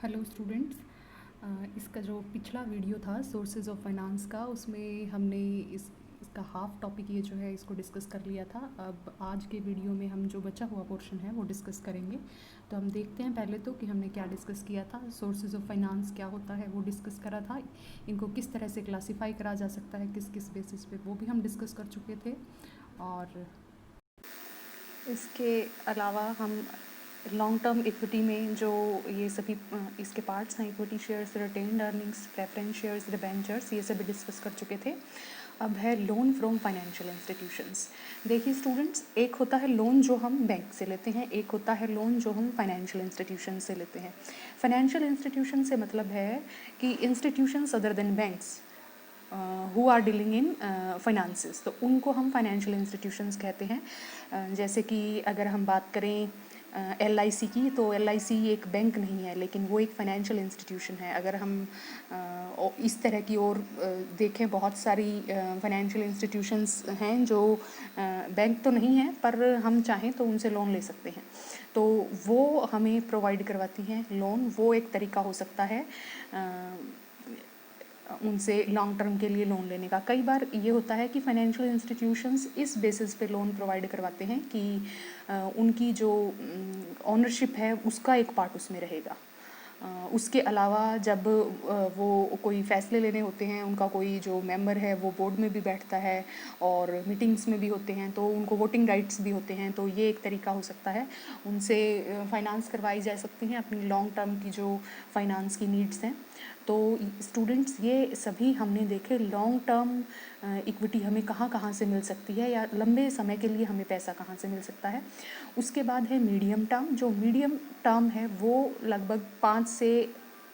Hello students. इसका जो पिछला वीडियो था सोर्सेज ऑफ फाइनेंस का, उसमें हमने इसका हाफ टॉपिक ये जो है इसको डिस्कस कर लिया था। अब आज के वीडियो में हम जो बचा हुआ पोर्शन है वो डिस्कस करेंगे। तो हम देखते हैं पहले तो कि हमने क्या डिस्कस किया था। सोर्सेज ऑफ फाइनेंस क्या होता है वो डिस्कस करा था। इनको किस तरह से क्लासीफाई करा जा सकता है, किस किस बेसिस पे, वो भी हम डिस्कस कर चुके थे। और इसके अलावा हम लॉन्ग टर्म इक्विटी में जो ये सभी इसके पार्ट्स हैं, equity shares, retained earnings, preference shares, debentures, ये सभी डिस्कस कर चुके थे। अब है लोन फ्रॉम फाइनेंशियल इंस्टीट्यूशंस। देखिए स्टूडेंट्स, एक होता है लोन जो हम बैंक से लेते हैं, एक होता है लोन जो हम फाइनेंशियल इंस्टीट्यूशन से लेते हैं। फाइनेंशियल इंस्टीट्यूशन से मतलब है कि institutions other than banks who are dealing in finances, तो उनको हम फाइनेंशियल इंस्टीट्यूशंस कहते हैं। जैसे कि अगर हम बात करें LIC की, तो LIC एक बैंक नहीं है, लेकिन वो एक फाइनेंशियल इंस्टीट्यूशन है। अगर हम इस तरह की ओर देखें, बहुत सारी फाइनेंशियल इंस्टीट्यूशंस हैं जो बैंक तो नहीं है, पर हम चाहें तो उनसे लोन ले सकते हैं, तो वो हमें प्रोवाइड करवाती हैं लोन। वो एक तरीका हो सकता है उनसे लॉन्ग टर्म के लिए लोन लेने का। कई बार ये होता है कि फाइनेंशियल इंस्टीट्यूशंस इस बेसिस पे लोन प्रोवाइड करवाते हैं कि उनकी जो ओनरशिप है उसका एक पार्ट उसमें रहेगा। उसके अलावा जब वो कोई फ़ैसले लेने होते हैं, उनका कोई जो मेंबर है वो बोर्ड में भी बैठता है और मीटिंग्स में भी होते हैं, तो उनको वोटिंग राइट्स भी होते हैं, तो ये एक तरीका हो सकता है। उनसे फाइनेंस करवाई जा सकती हैं अपनी लॉन्ग टर्म की जो फाइनेंस की नीड्स हैं। तो स्टूडेंट्स, ये सभी हमने देखे लॉन्ग टर्म इक्विटी हमें कहाँ कहाँ से मिल सकती है, या लंबे समय के लिए हमें पैसा कहाँ से मिल सकता है। उसके बाद है मीडियम टर्म। जो मीडियम टर्म है वो लगभग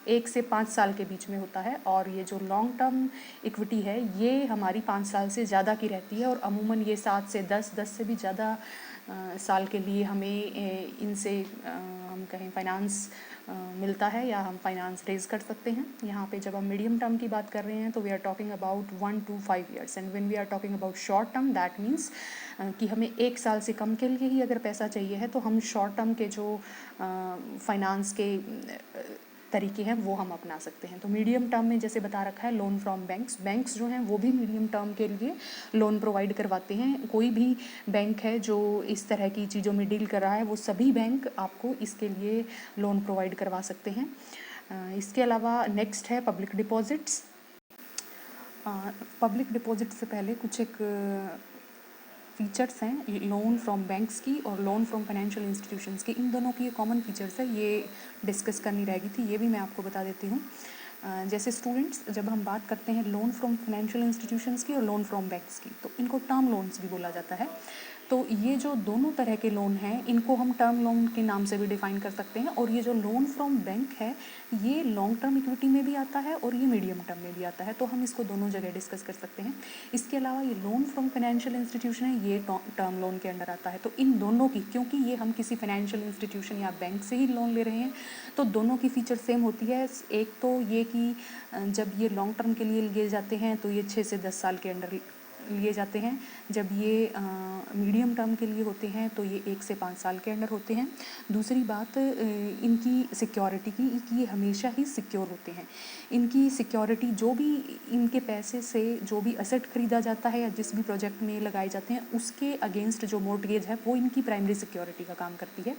1 से 5 साल के बीच में होता है, और ये जो लॉन्ग टर्म इक्विटी है ये हमारी 5 साल से ज़्यादा की रहती है, और अमूमन ये 7 से 10 से भी ज़्यादा साल के लिए हमें इनसे हम कहें फाइनेंस मिलता है, या हम फाइनेंस रेज कर सकते हैं। यहाँ पे जब हम मीडियम टर्म की बात कर रहे हैं तो we are talking about 1 to 5 years, and when we are talking about short term that means कि हमें 1 साल से कम के लिए ही अगर पैसा चाहिए है, तो हम शॉर्ट टर्म के जो फाइनेंस के तरीके हैं वो हम अपना सकते हैं। तो मीडियम टर्म में जैसे बता रखा है लोन फ्रॉम बैंक्स जो हैं वो भी मीडियम टर्म के लिए लोन प्रोवाइड करवाते हैं। कोई भी बैंक है जो इस तरह की चीज़ों में डील कर रहा है, वो सभी बैंक आपको इसके लिए लोन प्रोवाइड करवा सकते हैं। इसके अलावा नेक्स्ट है पब्लिक डिपॉजिट्स। पब्लिक डिपॉजिट से पहले कुछ एक फीचर्स हैं लोन फ्रॉम बैंक्स की और लोन फ्रॉम फाइनेंशियल इंस्टीट्यूशंस की। इन दोनों की ये कॉमन फीचर्स है, ये डिस्कस करनी रहेगी थी, ये भी मैं आपको बता देती हूँ। जैसे स्टूडेंट्स, जब हम बात करते हैं लोन फ्रॉम फाइनेंशियल इंस्टीट्यूशंस की और लोन फ्रॉम बैंक्स की, तो इनको टर्म लोन्स भी बोला जाता है। तो ये जो दोनों तरह के लोन हैं इनको हम टर्म लोन के नाम से भी डिफ़ाइन कर सकते हैं, और ये जो लोन फ्रॉम बैंक है ये लॉन्ग टर्म इक्विटी में भी आता है और ये मीडियम टर्म में भी आता है, तो हम इसको दोनों जगह डिस्कस कर सकते हैं। इसके अलावा ये लोन फ्रॉम फाइनेंशियल इंस्टीट्यूशन है, ये टर्म लोन के अंडर आता है। तो इन दोनों की, क्योंकि ये हम किसी फाइनेंशियल इंस्टीट्यूशन या बैंक से ही लोन ले रहे हैं, तो दोनों की फ़ीचर सेम होती है। एक तो ये कि जब ये लॉन्ग टर्म के लिए लिए जाते हैं तो ये 6 से 10 साल के अंडर लिए जाते हैं। जब ये मीडियम टर्म के लिए होते हैं तो ये 1 से 5 साल के अंडर होते हैं। दूसरी बात इनकी सिक्योरिटी की, कि ये हमेशा ही सिक्योर होते हैं। इनकी सिक्योरिटी, जो भी इनके पैसे से जो भी असेट खरीदा जाता है या जिस भी प्रोजेक्ट में लगाए जाते हैं उसके अगेंस्ट जो मॉर्टगेज है वो इनकी प्राइमरी सिक्योरिटी का काम करती है।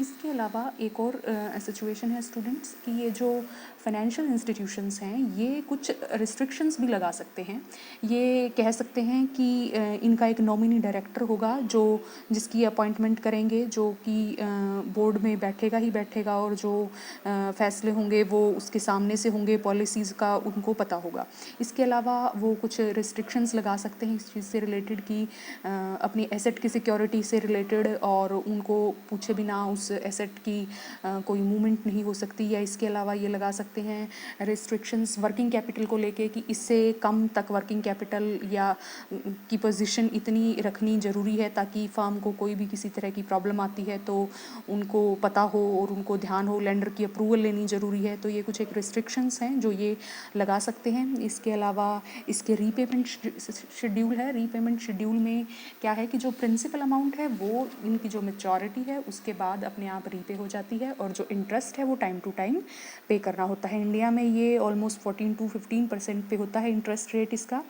इसके अलावा एक और सिचुएशन है स्टूडेंट्स कि ये जो फाइनेंशियल इंस्टीट्यूशंस हैं ये कुछ रिस्ट्रिक्शंस भी लगा सकते हैं। ये कह सकते हैं कि इनका एक नॉमिनी डायरेक्टर होगा जो जिसकी अपॉइंटमेंट करेंगे, जो कि बोर्ड में बैठेगा ही बैठेगा, और जो फैसले होंगे वो उसके सामने से होंगे, पॉलिसीज़ का उनको पता होगा। इसके अलावा वो कुछ रिस्ट्रिक्शंस लगा सकते हैं इस चीज़ से रिलेटेड कि अपनी एसेट की सिक्योरिटी से रिलेटेड, और उनको पूछे बिना उस एसेट की कोई मूवमेंट नहीं हो सकती। या इसके अलावा ये लगा सकते हैं रिस्ट्रिक्शंस वर्किंग कैपिटल को लेके कि इससे कम तक वर्किंग कैपिटल या की पोजीशन इतनी रखनी ज़रूरी है ताकि फर्म को कोई भी किसी तरह की प्रॉब्लम आती है तो उनको पता हो और उनको ध्यान हो, लेंडर की अप्रूवल लेनी ज़रूरी है। तो ये कुछ एक रिस्ट्रिक्शंस हैं जो ये लगा सकते हैं। इसके अलावा इसके रीपेमेंट शेड्यूल है। रीपेमेंट शेड्यूल में क्या है कि जो प्रिंसिपल अमाउंट है वो इनकी जो मैच्योरिटी है उसके बाद अपने आप रीपे हो जाती है और जो इंटरेस्ट है वो टाइम टू टाइम पे करना होता है। इंडिया में ये ऑलमोस्ट 14 to 15% पे होता है इंटरेस्ट रेट इसका।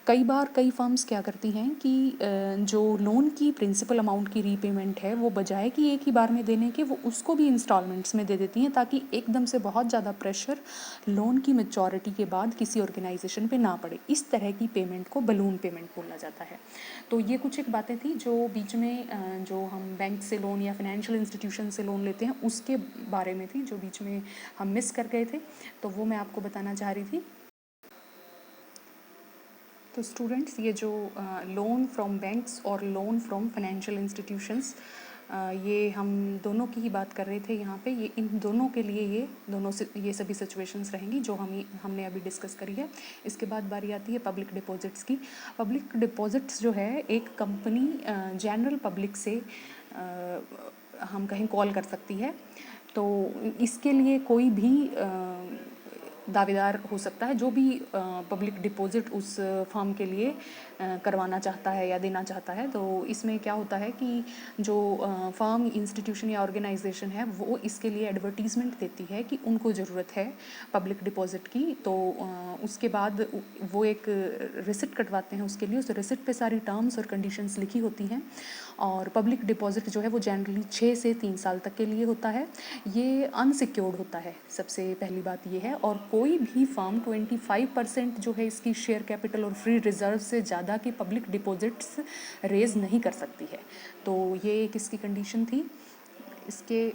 कई बार कई फर्म्स क्या करती हैं कि जो लोन की प्रिंसिपल अमाउंट की रीपेमेंट है वो बजाय कि एक ही बार में देने के वो उसको भी इंस्टॉलमेंट्स में दे देती हैं, ताकि एकदम से बहुत ज़्यादा प्रेशर लोन की मैच्योरिटी के बाद किसी ऑर्गेनाइजेशन पे ना पड़े। इस तरह की पेमेंट को बलून पेमेंट बोला जाता है। तो ये कुछ एक बातें थी जो बीच में जो हम बैंक से लोन या फाइनेंशियल इंस्टीट्यूशन से लोन लेते हैं उसके बारे में थी, जो बीच में हम मिस कर गए थे, तो वो मैं आपको बताना चाह रही थी। तो स्टूडेंट्स, ये जो लोन फ्रॉम बैंक्स और लोन फ्रॉम फाइनेंशियल इंस्टीट्यूशंस, ये हम दोनों की ही बात कर रहे थे यहाँ पे। ये इन दोनों के लिए ये सभी सिचुएशंस रहेंगी जो हमने अभी डिस्कस करी है। इसके बाद बारी आती है पब्लिक डिपॉजिट्स की। पब्लिक डिपॉजिट्स जो है एक कंपनी जनरल पब्लिक से हम कहीं कॉल कर सकती है। तो इसके लिए कोई भी दावेदार हो सकता है जो भी पब्लिक डिपॉजिट उस फर्म के लिए करवाना चाहता है या देना चाहता है। तो इसमें क्या होता है कि जो फर्म, इंस्टीट्यूशन या ऑर्गेनाइजेशन है वो इसके लिए एडवर्टीजमेंट देती है कि उनको ज़रूरत है पब्लिक डिपॉजिट की। तो उसके बाद वो एक रिसिप्ट कटवाते हैं उसके लिए। उस रिसिप्ट पे सारी टर्म्स और कंडीशंस लिखी होती हैं। और पब्लिक डिपॉजिट जो है वो जनरली 6 से 3 साल तक के लिए होता है। ये अनसिक्योर्ड होता है, सबसे पहली बात ये है। और कोई भी फर्म 25% जो है इसकी शेयर कैपिटल और फ्री रिजर्व से ज़्यादा की पब्लिक डिपॉजिट्स रेज नहीं कर सकती है। तो ये एक इसकी कंडीशन थी। इसके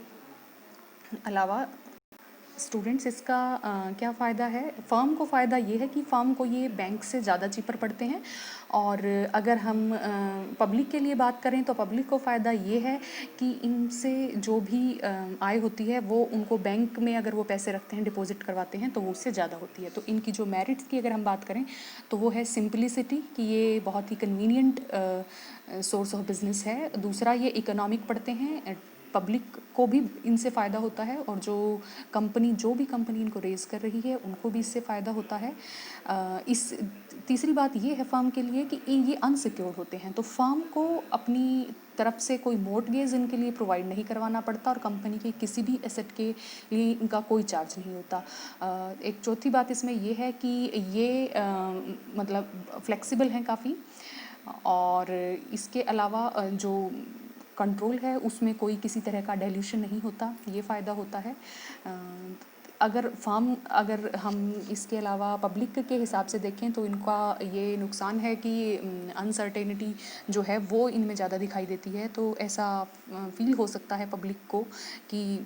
अलावा स्टूडेंट्स, इसका क्या फ़ायदा है? फ़र्म को फ़ायदा ये है कि फ़र्म को ये बैंक से ज़्यादा चीपर पड़ते हैं। और अगर हम पब्लिक के लिए बात करें तो पब्लिक को फ़ायदा ये है कि इनसे जो भी आय होती है वो उनको बैंक में अगर वो पैसे रखते हैं, डिपॉजिट करवाते हैं, तो वो उससे ज़्यादा होती है। तो इनकी जो मेरिट्स की अगर हम बात करें तो वो है सिंप्लिसिटी, कि ये बहुत ही कन्वीनियंट सोर्स ऑफ बिज़नेस है। दूसरा, ये इकोनॉमिक पड़ते हैं, पब्लिक को भी इनसे फ़ायदा होता है और जो भी कंपनी इनको रेज़ कर रही है उनको भी इससे फ़ायदा होता है। इस तीसरी बात ये है फ़र्म के लिए कि ये अनसिक्योर्ड होते हैं, तो फ़र्म को अपनी तरफ से कोई मॉर्टगेज इनके लिए प्रोवाइड नहीं करवाना पड़ता और कंपनी के किसी भी एसेट के लिए इनका कोई चार्ज नहीं होता। एक चौथी बात इसमें ये है कि ये मतलब फ्लेक्सिबल हैं काफ़ी। और इसके अलावा जो कंट्रोल है उसमें कोई किसी तरह का डाइल्यूशन नहीं होता, ये फ़ायदा होता है। अगर हम इसके अलावा पब्लिक के हिसाब से देखें तो इनका ये नुकसान है कि अनसर्टेनिटी जो है वो इनमें ज़्यादा दिखाई देती है। तो ऐसा फील हो सकता है पब्लिक को कि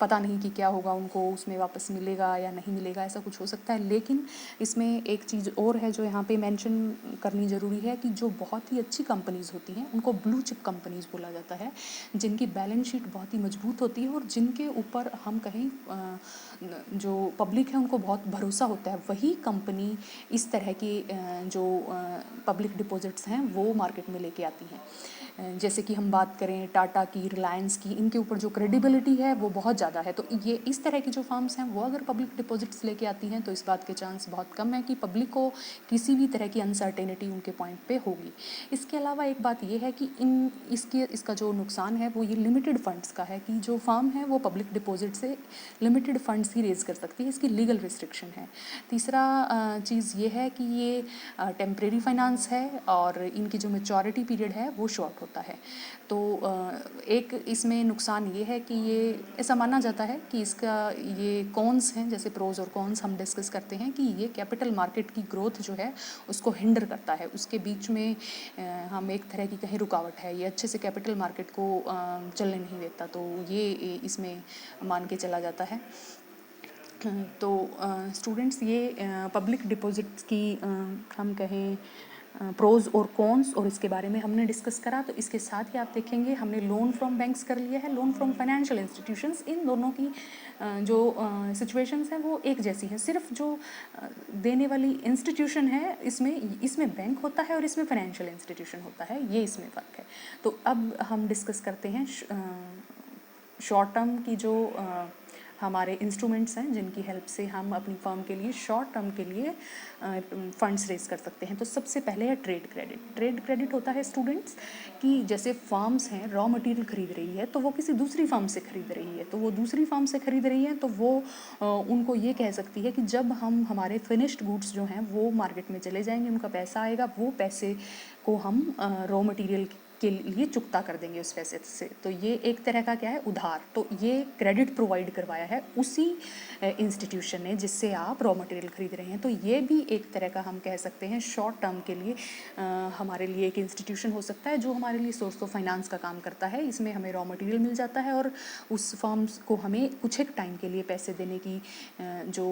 पता नहीं कि क्या होगा, उनको उसमें वापस मिलेगा या नहीं मिलेगा, ऐसा कुछ हो सकता है। लेकिन इसमें एक चीज़ और है जो यहाँ पे मेंशन करनी ज़रूरी है कि जो बहुत ही अच्छी कंपनीज़ होती हैं उनको ब्लू चिप कंपनीज़ बोला जाता है, जिनकी बैलेंस शीट बहुत ही मजबूत होती है और जिनके ऊपर हम कहें जो पब्लिक है उनको बहुत भरोसा होता है। वही कंपनी इस तरह की जो पब्लिक डिपॉजिट्स हैं वो मार्केट में लेके आती हैं। जैसे कि हम बात करें टाटा की, रिलायंस की, इनके ऊपर जो क्रेडिबिलिटी है वो बहुत ज़्यादा है। तो ये इस तरह की जो फर्म्स हैं वो अगर पब्लिक डिपॉजिट्स लेके आती हैं तो इस बात के चांस बहुत कम है कि पब्लिक को किसी भी तरह की अनसर्टेनिटी उनके पॉइंट पे होगी। इसके अलावा एक बात ये है कि इसका जो नुकसान है वो ये लिमिटेड फंड्स का है, कि जो फर्म है वो पब्लिक डिपॉजिट से लिमिटेड फंड्स ही रेज़ कर सकती है, इसकी लीगल रिस्ट्रिक्शन है। तीसरा चीज़ ये है कि ये टेम्परेरी फाइनेंस है और इनकी जो मैच्योरिटी पीरियड है वो शॉर्ट होता है। तो एक इसमें नुकसान ये है कि ये ऐसा माना जाता है कि इसका ये कॉन्स हैं, जैसे प्रोज और कॉन्स हम डिस्कस करते हैं, कि ये कैपिटल मार्केट की ग्रोथ जो है उसको हिंडर करता है, उसके बीच में हम एक तरह की कहीं रुकावट है, ये अच्छे से कैपिटल मार्केट को चलने नहीं देता। तो ये इसमें मान के चला जाता है। तो स्टूडेंट्स, ये पब्लिक डिपॉजिट्स की हम कहें प्रोज और कॉन्स और इसके बारे में हमने डिस्कस करा। तो इसके साथ ही आप देखेंगे हमने लोन फ्रॉम बैंक्स कर लिया है, लोन फ्रॉम फाइनेंशियल इंस्टीट्यूशंस। इन दोनों की जो सिचुएशंस हैं वो एक जैसी हैं, सिर्फ जो देने वाली इंस्टीट्यूशन है इसमें बैंक होता है और इसमें फाइनेंशियल इंस्टीट्यूशन होता है, ये इसमें फ़र्क है। तो अब हम डिस्कस करते हैं शॉर्ट टर्म की जो हमारे इंस्ट्रूमेंट्स हैं जिनकी हेल्प से हम अपनी फर्म के लिए शॉर्ट टर्म के लिए फंड्स रेज कर सकते हैं। तो सबसे पहले है ट्रेड क्रेडिट। ट्रेड क्रेडिट होता है स्टूडेंट्स कि जैसे फर्म्स हैं रॉ मटेरियल खरीद रही है तो वो किसी दूसरी फर्म से खरीद रही है, तो वो दूसरी फर्म से खरीद रही है तो वो उनको ये कह सकती है कि जब हम हमारे फिनिश्ड गुड्स जो हैं वो मार्केट में चले जाएंगे, उनका पैसा आएगा, वो पैसे को हम रॉ मटेरियल के लिए चुकता कर देंगे उस पैसे से। तो ये एक तरह का क्या है, उधार। तो ये क्रेडिट प्रोवाइड करवाया है उसी इंस्टीट्यूशन ने जिससे आप रॉ मटेरियल खरीद रहे हैं। तो ये भी एक तरह का हम कह सकते हैं शॉर्ट टर्म के लिए हमारे लिए एक इंस्टीट्यूशन हो सकता है जो हमारे लिए सोर्स ऑफ फाइनेंस का काम करता है। इसमें हमें रॉ मटेरियल मिल जाता है और उस फर्म्स को हमें कुछ एक टाइम के लिए पैसे देने की जो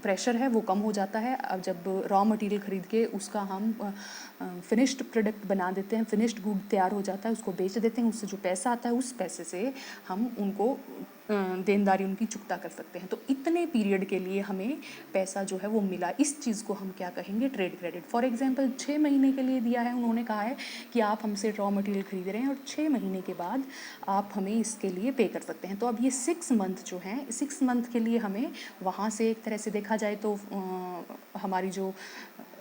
प्रेशर है वो कम हो जाता है। अब जब रॉ मटेरियल खरीद के उसका हम फिनिश्ड प्रोडक्ट बना देते हैं, फिनिश्ड गुड तैयार हो जाता है, उसको बेच देते हैं, उससे जो पैसा आता है उस पैसे से हम उनको देनदारी उनकी चुकता कर सकते हैं। तो इतने पीरियड के लिए हमें पैसा जो है वो मिला, इस चीज़ को हम क्या कहेंगे, ट्रेड क्रेडिट। फॉर एग्जांपल 6 महीने के लिए दिया है, उन्होंने कहा है कि आप हमसे रॉ मटेरियल खरीद रहे हैं और 6 महीने के बाद आप हमें इसके लिए पे कर सकते हैं। तो अब ये 6 मंथ जो हैं, 6 मंथ के लिए हमें वहाँ से एक तरह से देखा जाए तो हमारी जो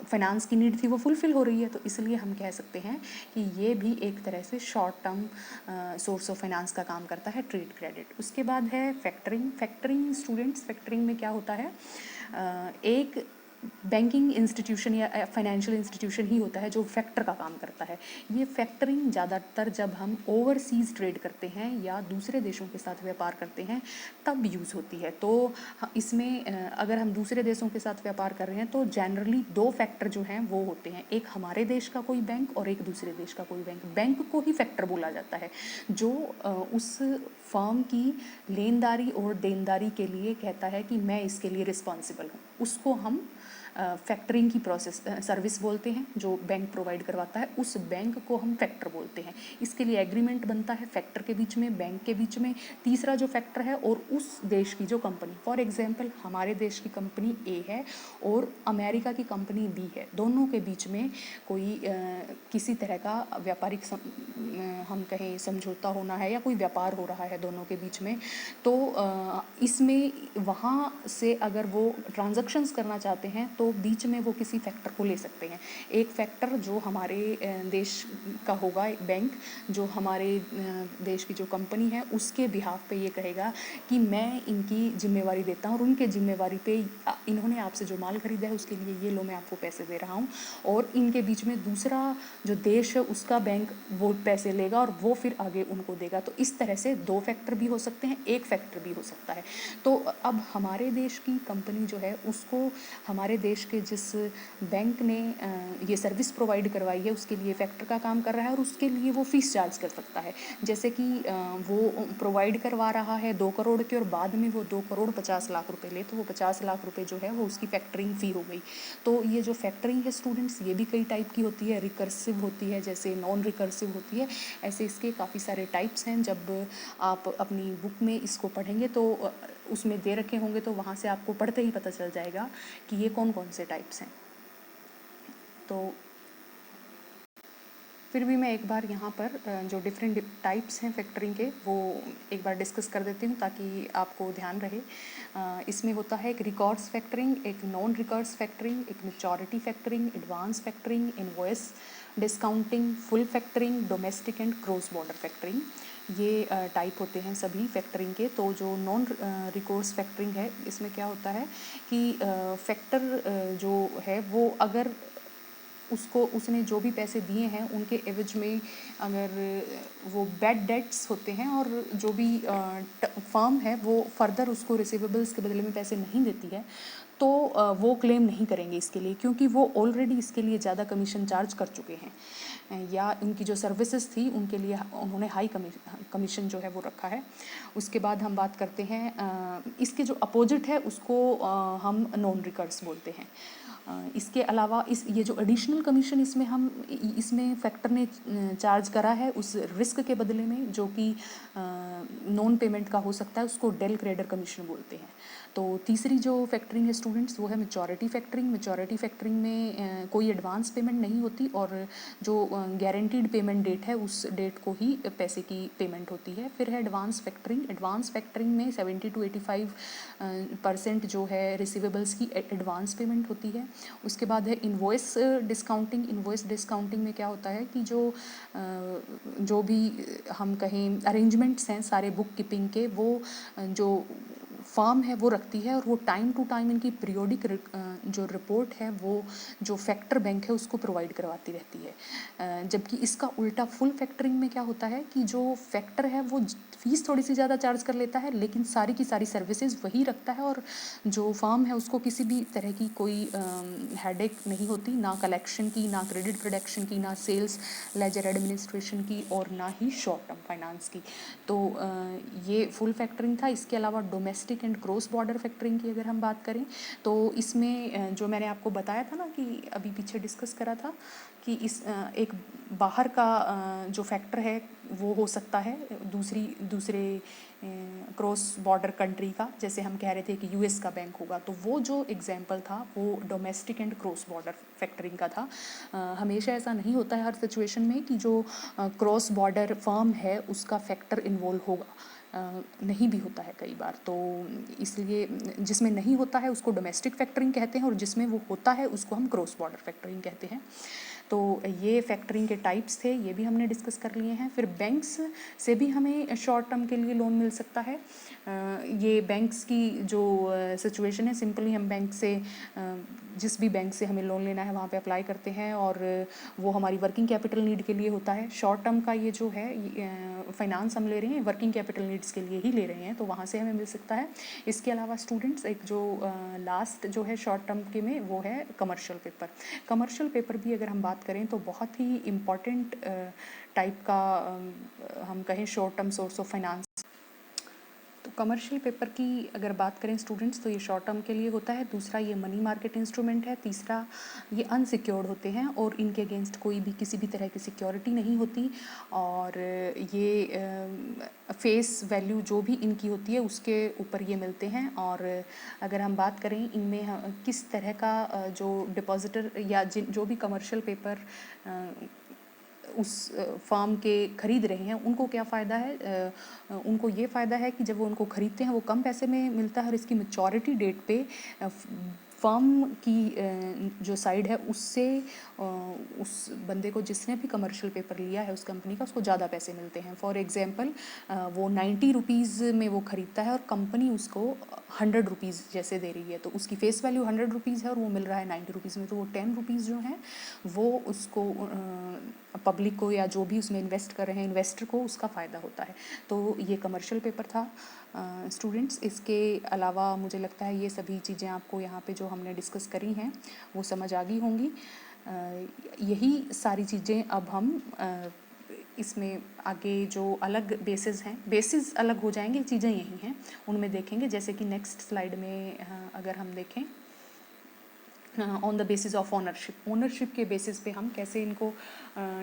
फाइनेंस की नीड थी वो फुलफ़िल हो रही है। तो इसलिए हम कह सकते हैं कि ये भी एक तरह से short term source of finance का काम करता है, ट्रेड क्रेडिट। उसके बाद है फैक्टरिंग। फैक्टरिंग स्टूडेंट्स, फैक्टरिंग में क्या होता है, एक बैंकिंग इंस्टीट्यूशन या फाइनेंशियल इंस्टीट्यूशन ही होता है जो फैक्टर का काम करता है। ये फैक्टरिंग ज़्यादातर जब हम ओवरसीज़ ट्रेड करते हैं या दूसरे देशों के साथ व्यापार करते हैं तब यूज़ होती है। तो इसमें अगर हम दूसरे देशों के साथ व्यापार कर रहे हैं तो जनरली 2 फैक्टर जो हैं वो होते हैं, एक हमारे देश का कोई बैंक और एक दूसरे देश का कोई बैंक। बैंक को ही फैक्टर बोला जाता है जो उस फर्म की लेनदारी और देनदारी के लिए कहता है कि मैं इसके लिए रिस्पॉन्सिबल हूँ, उसको हम फैक्टरिंग की प्रोसेस सर्विस बोलते हैं जो बैंक प्रोवाइड करवाता है, उस बैंक को हम फैक्टर बोलते हैं। इसके लिए एग्रीमेंट बनता है फैक्टर के बीच में, बैंक के बीच में, तीसरा जो फैक्टर है और उस देश की जो कंपनी। फॉर एग्जांपल हमारे देश की कंपनी ए है और अमेरिका की कंपनी बी है, दोनों के बीच में कोई किसी तरह का व्यापारिक हम कहें समझौता होना है या कोई व्यापार हो रहा है दोनों के बीच में, तो इसमें वहाँ से अगर वो ट्रांजैक्शंस करना चाहते हैं तो बीच में वो किसी फैक्टर को ले सकते हैं। एक फैक्टर जो हमारे देश का होगा, एक बैंक जो हमारे देश की जो कंपनी है उसके बिहाफ पे ये कहेगा कि मैं इनकी जिम्मेवारी देता हूँ और उनके जिम्मेवारी पे इन्होंने आपसे जो माल खरीदा है उसके लिए ये लो मैं आपको पैसे दे रहा हूँ, और इनके बीच में दूसरा जो देश है उसका बैंक वो पैसे लेगा और वो फिर आगे उनको देगा। तो इस तरह से 2 फैक्टर भी हो सकते हैं, एक फैक्टर भी हो सकता है। तो अब हमारे देश की कंपनी जो है उसको हमारे देश के जिस बैंक ने ये सर्विस प्रोवाइड करवाई है उसके लिए फैक्टर का काम कर रहा है और उसके लिए वो फीस चार्ज कर सकता है। जैसे कि वो प्रोवाइड करवा रहा है 2 करोड़ के और बाद में वो 2 करोड़ 50 लाख रुपए ले, तो वो 50 लाख रुपए जो है वो उसकी फैक्टरिंग फ़ी हो गई। तो ये जो फैक्टरिंग है स्टूडेंट्स, ये भी कई टाइप की होती है, रिकर्सिव होती है जैसे नॉन रिकर्सिव होती है, ऐसे इसके काफ़ी सारे टाइप्स हैं। जब आप अपनी बुक में इसको पढ़ेंगे तो उसमें दे रखे होंगे तो वहाँ से आपको पढ़ते ही पता चल जाएगा कि ये कौन कौन से टाइप्स हैं। तो फिर भी मैं एक बार यहाँ पर जो डिफरेंट टाइप्स हैं फैक्टरिंग के वो एक बार डिस्कस कर देती हूँ ताकि आपको ध्यान रहे। इसमें होता है एक रिकॉर्ड्स फैक्टरिंग, एक नॉन रिकॉर्ड्स फैक्टरिंग, एक maturity factoring, advance factoring, invoice discounting, full factoring, domestic and cross border factoring, ये टाइप होते हैं सभी फैक्टरिंग के। तो जो नॉन रिकोर्स फैक्टरिंग है इसमें क्या होता है कि फैक्टर जो है वो अगर उसने जो भी पैसे दिए हैं उनके एवज में अगर वो बैड डेट्स होते हैं और जो भी फर्म है वो फर्दर उसको रिसीवेबल्स के बदले में पैसे नहीं देती है तो वो क्लेम नहीं करेंगे इसके लिए, क्योंकि वो ऑलरेडी इसके लिए ज़्यादा कमीशन चार्ज कर चुके हैं या उनकी जो सर्विसेज थी उनके लिए उन्होंने हाई कमीशन जो है वो रखा है। उसके बाद हम बात करते हैं इसके जो अपोजिट है उसको हम नॉन रिकर्स बोलते हैं। इसके अलावा ये जो एडिशनल कमीशन इसमें फैक्टर ने चार्ज करा है उस रिस्क के बदले में जो कि नॉन पेमेंट का हो सकता है, उसको डेल क्रेडर कमीशन बोलते हैं। तो तीसरी जो फैक्टरिंग है स्टूडेंट्स वो है मैच्योरिटी फैक्टरिंग। मैच्योरिटी फैक्टरिंग में कोई एडवांस पेमेंट नहीं होती और जो गारंटीड पेमेंट डेट है उस डेट को ही पैसे की पेमेंट होती है। फिर है एडवांस फैक्टरिंग। एडवांस फैक्टरिंग में 70 to 85% जो है रिसीवेबल्स की एडवांस पेमेंट होती है। उसके बाद है इन्वॉइस डिस्काउंटिंग। इन्वॉइस डिस्काउंटिंग में क्या होता है कि जो भी हम कहें अरेंजमेंट्स हैं सारे बुक कीपिंग के, वो जो फर्म है वो रखती है और वो टाइम टू टाइम इनकी पीरियोडिक जो रिपोर्ट है वो जो फैक्टर बैंक है उसको प्रोवाइड करवाती रहती है। जबकि इसका उल्टा फुल फैक्टरिंग में क्या होता है कि जो फैक्टर है वो फीस थोड़ी सी ज़्यादा चार्ज कर लेता है लेकिन सारी की सारी सर्विसेज वही रखता है और जो फर्म है उसको किसी भी तरह की कोई हेडेक नहीं होती, ना कलेक्शन की, ना क्रेडिट प्रोडक्शन की, ना सेल्स लेजर एडमिनिस्ट्रेशन की और ना ही शॉर्ट टर्म फाइनेंस की। तो ये फुल फैक्टरिंग था। इसके अलावा domestic and cross border factoring की अगर हम बात करें तो इसमें जो मैंने आपको बताया था ना कि अभी पीछे डिस्कस करा था कि एक बाहर का जो फैक्टर है वो हो सकता है दूसरे क्रॉस बॉर्डर कंट्री का, जैसे हम कह रहे थे कि यूएस का बैंक होगा, तो वो जो एग्जांपल था वो domestic and cross border factoring का था। हमेशा ऐसा नहीं होता है हर सिचुएशन में कि जो क्रॉस बॉर्डर फर्म है उसका फैक्टर इन्वॉल्व होगा, नहीं भी होता है कई बार। तो इसलिए जिसमें नहीं होता है उसको डोमेस्टिक फैक्टरिंग कहते हैं और जिसमें वो होता है उसको हम क्रॉस बॉर्डर फैक्टरिंग कहते हैं। तो ये फैक्टरिंग के टाइप्स थे, ये भी हमने डिस्कस कर लिए हैं। फिर बैंक्स से भी हमें शॉर्ट टर्म के लिए लोन मिल सकता है। ये बैंक्स की जो सिचुएशन है, सिंपली हम बैंक से जिस भी बैंक से हमें लोन लेना है वहाँ पे अप्लाई करते हैं और वो हमारी वर्किंग कैपिटल नीड के लिए होता है। शॉर्ट टर्म का ये जो है फाइनेंस हम ले रहे हैं वर्किंग कैपिटल नीड्स के लिए ही ले रहे हैं, तो वहाँ से हमें मिल सकता है। इसके अलावा स्टूडेंट्स एक जो लास्ट जो है शॉर्ट टर्म के में वो है कमर्शियल पेपर। कमर्शियल पेपर भी अगर हम बात करें तो बहुत ही इम्पॉर्टेंट टाइप का हम कहें short term source of finance. तो कमर्शियल पेपर की अगर बात करें स्टूडेंट्स तो ये शॉर्ट टर्म के लिए होता है। दूसरा ये मनी मार्केट इंस्ट्रूमेंट है। तीसरा ये अनसिक्योर्ड होते हैं और इनके अगेंस्ट कोई भी किसी भी तरह की सिक्योरिटी नहीं होती और ये फेस वैल्यू जो भी इनकी होती है उसके ऊपर ये मिलते हैं। और अगर हम बात करें इनमें किस तरह का जो डिपॉजिटर या जो भी कमर्शियल पेपर उस फार्म के ख़रीद रहे हैं उनको क्या फ़ायदा है, उनको ये फ़ायदा है कि जब वो उनको ख़रीदते हैं वो कम पैसे में मिलता है और इसकी मैच्योरिटी डेट पे फर्म की जो साइड है उससे उस बंदे को जिसने भी कमर्शियल पेपर लिया है उस कंपनी का उसको ज़्यादा पैसे मिलते हैं। फॉर एग्जांपल वो 90 रुपीज़ में वो ख़रीदता है और कंपनी उसको 100 रुपीज़ जैसे दे रही है, तो उसकी फेस वैल्यू 100 रुपीज़ है और वो मिल रहा है 90 रुपीज़ में, तो वो 10 रुपीज़ जो हैं वो उसको पब्लिक को या जो भी उसमें इन्वेस्ट कर रहे हैं इन्वेस्टर को उसका फ़ायदा होता है। तो ये कमर्शियल पेपर था स्टूडेंट्स। इसके अलावा मुझे लगता है ये सभी चीज़ें आपको यहाँ पे जो हमने डिस्कस करी हैं वो समझ आ गई होंगी। यही सारी चीज़ें अब हम इसमें आगे जो अलग बेसिस हैं, बेसिस अलग हो जाएंगे, चीज़ें यही हैं उनमें देखेंगे। जैसे कि नेक्स्ट स्लाइड में अगर हम देखें on the basis of ownership, ownership के बेसिस पे हम कैसे इनको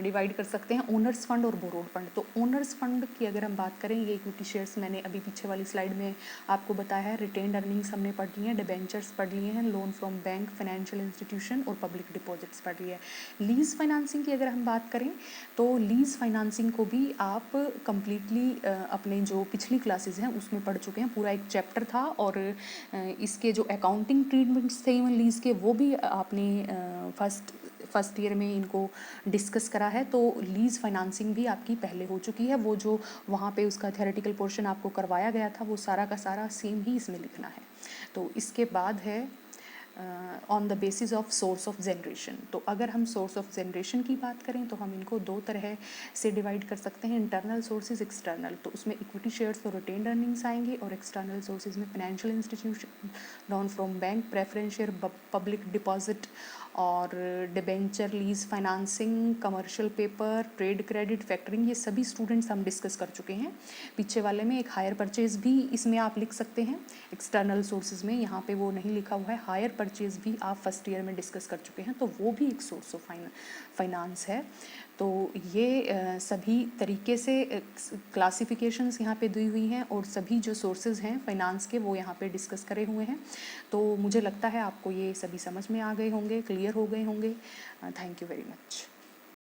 डिवाइड कर सकते हैं, ओनर्स फंड और बोरोड फंड। तो ओनर्स फंड की अगर हम बात करें, ये इक्विटी शेयर्स मैंने अभी पीछे वाली स्लाइड में आपको बताया है। रिटेन्ड अर्निंग्स हमने पढ़ ली हैं, डिबेंचर्स पढ़ लिए हैं, loan from bank, financial institution और पब्लिक डिपॉजिट्स पढ़ लिए हैं। लीज फाइनेंसिंग की अगर हम बात करें तो लीज फाइनेंसिंग को भी आप कम्प्लीटली अपने जो पिछली क्लासेज हैं उसमें पढ़ चुके हैं, पूरा एक चैप्टर था और इसके जो अकाउंटिंग ट्रीटमेंट्स थे लीज के वो भी आपने फर्स्ट ईयर में इनको डिस्कस करा है। तो लीज फाइनेंसिंग भी आपकी पहले हो चुकी है, वो जो वहाँ पे उसका थ्योरेटिकल पोर्शन आपको करवाया गया था वो सारा का सारा सेम ही इसमें लिखना है। तो इसके बाद है on the basis of source of generation. तो अगर हम सोर्स ऑफ जनरेशन की बात करें तो हम इनको दो तरह से डिवाइड कर सकते हैं, इंटरनल सोर्सेज, एक्सटर्नल। तो उसमें इक्विटी शेयर्स और रिटेन्ड अर्निंग्स आएंगे और एक्सटर्नल सोर्सेज में financial institution, loan from bank, preference share, public deposit और debenture, lease financing, commercial paper, trade credit, factoring, ये सभी स्टूडेंट्स हम डिस्कस कर चुके हैं। पीछे वाले में एक हायर परचेज भी इसमें आप लिख सकते हैं एक्सटर्नल सोर्सेज में, यहाँ पे वो नहीं लिखा हुआ है। हायर परचेज भी आप फर्स्ट ईयर में डिस्कस कर चुके हैं, तो वो भी एक सोर्स ऑफ फाइनेंस है। तो ये सभी तरीके से क्लासिफिकेशंस यहाँ पे दी हुई हैं और सभी जो सोर्सेज हैं फाइनेंस के वो यहाँ पे डिस्कस करे हुए हैं। तो मुझे लगता है आपको ये सभी समझ में आ गए होंगे, क्लियर हो गए होंगे। Thank you very much.